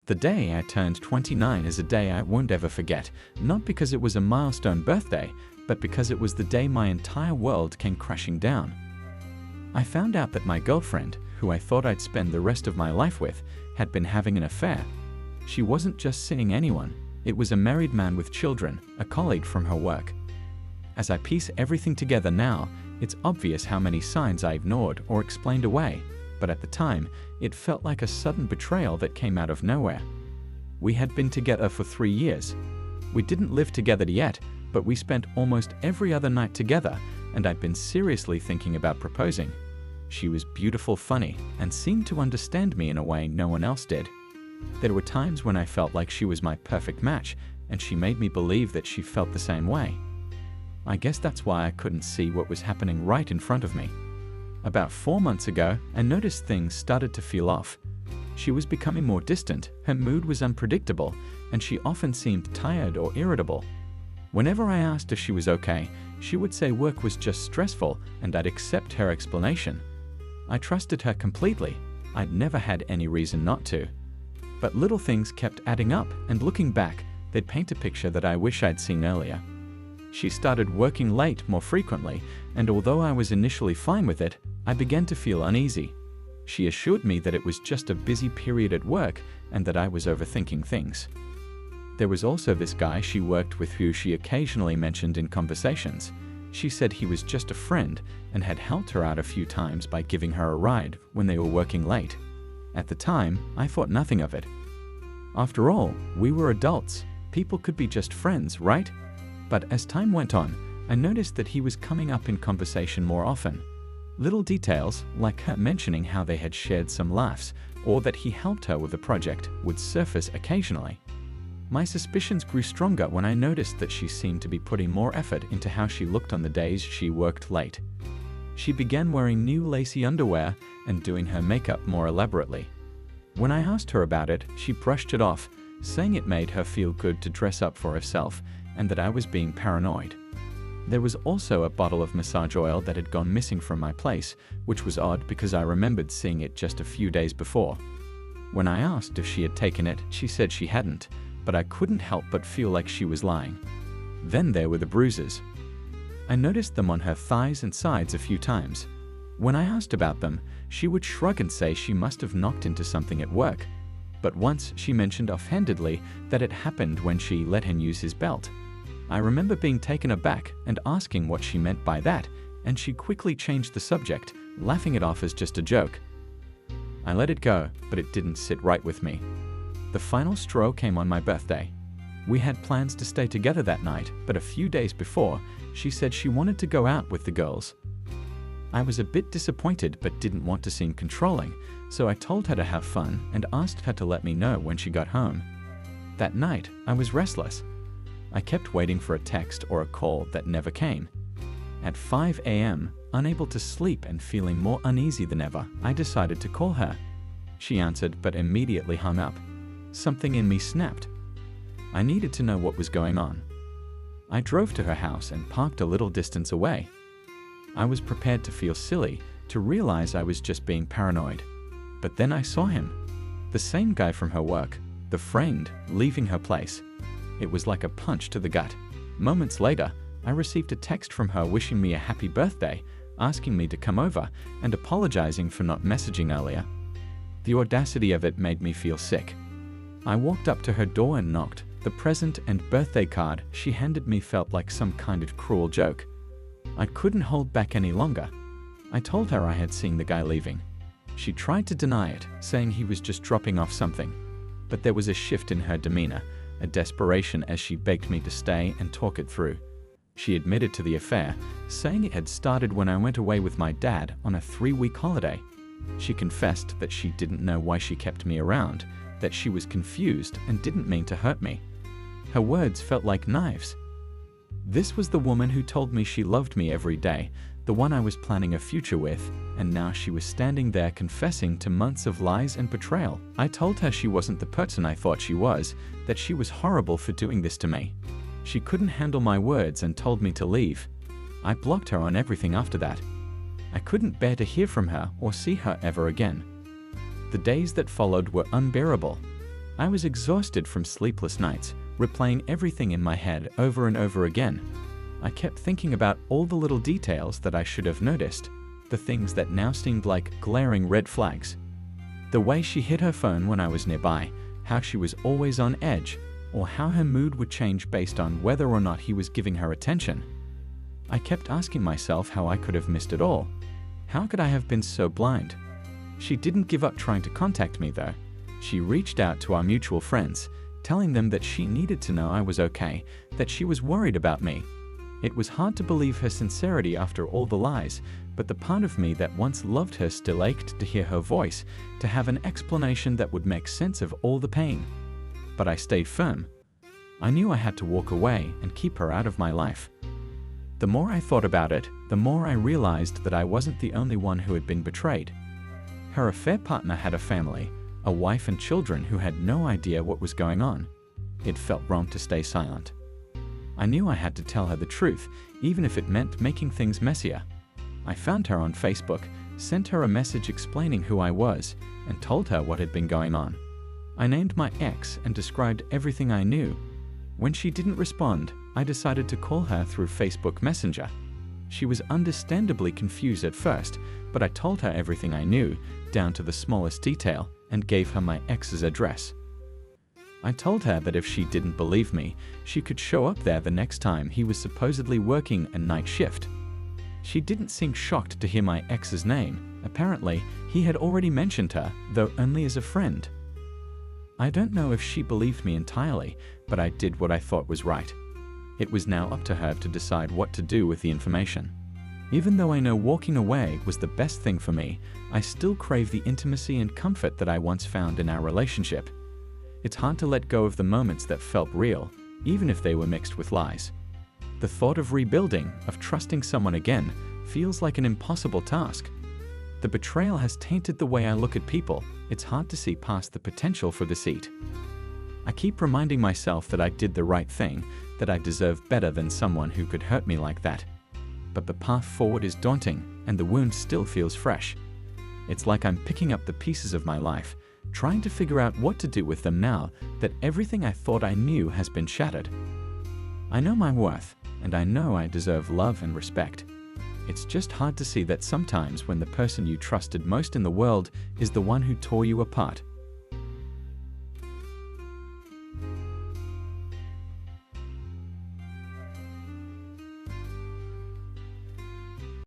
The day I turned 29 is a day I won't ever forget, not because it was a milestone birthday, but because it was the day my entire world came crashing down. I found out that my girlfriend, who I thought I'd spend the rest of my life with, had been having an affair. She wasn't just seeing anyone, it was a married man with children, a colleague from her work. As I piece everything together now, it's obvious how many signs I ignored or explained away, but at the time, it felt like a sudden betrayal that came out of nowhere. We had been together for 3 years. We didn't live together yet, but we spent almost every other night together, and I'd been seriously thinking about proposing. She was beautiful, funny, and seemed to understand me in a way no one else did. There were times when I felt like she was my perfect match, and she made me believe that she felt the same way. I guess that's why I couldn't see what was happening right in front of me. About 4 months ago, I noticed things started to feel off. She was becoming more distant, her mood was unpredictable, and she often seemed tired or irritable. Whenever I asked if she was okay, she would say work was just stressful, and I'd accept her explanation. I trusted her completely. I'd never had any reason not to. But little things kept adding up, and looking back, they'd paint a picture that I wish I'd seen earlier. She started working late more frequently, and although I was initially fine with it, I began to feel uneasy. She assured me that it was just a busy period at work and that I was overthinking things. There was also this guy she worked with who she occasionally mentioned in conversations. She said he was just a friend and had helped her out a few times by giving her a ride when they were working late. At the time, I thought nothing of it. After all, we were adults. People could be just friends, right? But as time went on, I noticed that he was coming up in conversation more often. Little details, like her mentioning how they had shared some laughs, or that he helped her with a project, would surface occasionally. My suspicions grew stronger when I noticed that she seemed to be putting more effort into how she looked on the days she worked late. She began wearing new lacy underwear and doing her makeup more elaborately. When I asked her about it, she brushed it off, saying it made her feel good to dress up for herself and that I was being paranoid. There was also a bottle of massage oil that had gone missing from my place, which was odd because I remembered seeing it just a few days before. When I asked if she had taken it, she said she hadn't, but I couldn't help but feel like she was lying. Then there were the bruises. I noticed them on her thighs and sides a few times. When I asked about them, she would shrug and say she must have knocked into something at work. But once she mentioned offhandedly that it happened when she let him use his belt. I remember being taken aback and asking what she meant by that, and she quickly changed the subject, laughing it off as just a joke. I let it go, but it didn't sit right with me. The final straw came on my birthday. We had plans to stay together that night, but a few days before, she said she wanted to go out with the girls. I was a bit disappointed but didn't want to seem controlling, so I told her to have fun and asked her to let me know when she got home. That night, I was restless. I kept waiting for a text or a call that never came. At 5 a.m., unable to sleep and feeling more uneasy than ever, I decided to call her. She answered but immediately hung up. Something in me snapped. I needed to know what was going on. I drove to her house and parked a little distance away. I was prepared to feel silly, to realize I was just being paranoid. But then I saw him. The same guy from her work, the friend, leaving her place. It was like a punch to the gut. Moments later, I received a text from her wishing me a happy birthday, asking me to come over, and apologizing for not messaging earlier. The audacity of it made me feel sick. I walked up to her door and knocked. The present and birthday card she handed me felt like some kind of cruel joke. I couldn't hold back any longer. I told her I had seen the guy leaving. She tried to deny it, saying he was just dropping off something. But there was a shift in her demeanor, a desperation as she begged me to stay and talk it through. She admitted to the affair, saying it had started when I went away with my dad on a 3-week holiday. She confessed that she didn't know why she kept me around, that she was confused and didn't mean to hurt me. Her words felt like knives. This was the woman who told me she loved me every day, the one I was planning a future with, and now she was standing there confessing to months of lies and betrayal. I told her she wasn't the person I thought she was, that she was horrible for doing this to me. She couldn't handle my words and told me to leave. I blocked her on everything after that. I couldn't bear to hear from her or see her ever again. The days that followed were unbearable. I was exhausted from sleepless nights, replaying everything in my head over and over again. I kept thinking about all the little details that I should have noticed, the things that now seemed like glaring red flags. The way she hid her phone when I was nearby, how she was always on edge, or how her mood would change based on whether or not he was giving her attention. I kept asking myself how I could have missed it all. How could I have been so blind? She didn't give up trying to contact me though. She reached out to our mutual friends, telling them that she needed to know I was okay, that she was worried about me. It was hard to believe her sincerity after all the lies, but the part of me that once loved her still ached to hear her voice, to have an explanation that would make sense of all the pain. But I stayed firm. I knew I had to walk away and keep her out of my life. The more I thought about it, the more I realized that I wasn't the only one who had been betrayed. Her affair partner had a family, a wife and children who had no idea what was going on. It felt wrong to stay silent. I knew I had to tell her the truth, even if it meant making things messier. I found her on Facebook, sent her a message explaining who I was, and told her what had been going on. I named my ex and described everything I knew. When she didn't respond, I decided to call her through Facebook Messenger. She was understandably confused at first, but I told her everything I knew, down to the smallest detail, and gave her my ex's address. I told her that if she didn't believe me, she could show up there the next time he was supposedly working a night shift. She didn't seem shocked to hear my ex's name. Apparently, he had already mentioned her, though only as a friend. I don't know if she believed me entirely, but I did what I thought was right. It was now up to her to decide what to do with the information. Even though I know walking away was the best thing for me, I still crave the intimacy and comfort that I once found in our relationship. It's hard to let go of the moments that felt real, even if they were mixed with lies. The thought of rebuilding, of trusting someone again, feels like an impossible task. The betrayal has tainted the way I look at people. It's hard to see past the potential for deceit. I keep reminding myself that I did the right thing, that I deserve better than someone who could hurt me like that. But the path forward is daunting, and the wound still feels fresh. It's like I'm picking up the pieces of my life, trying to figure out what to do with them now that everything I thought I knew has been shattered. I know my worth, and I know I deserve love and respect. It's just hard to see that sometimes when the person you trusted most in the world is the one who tore you apart.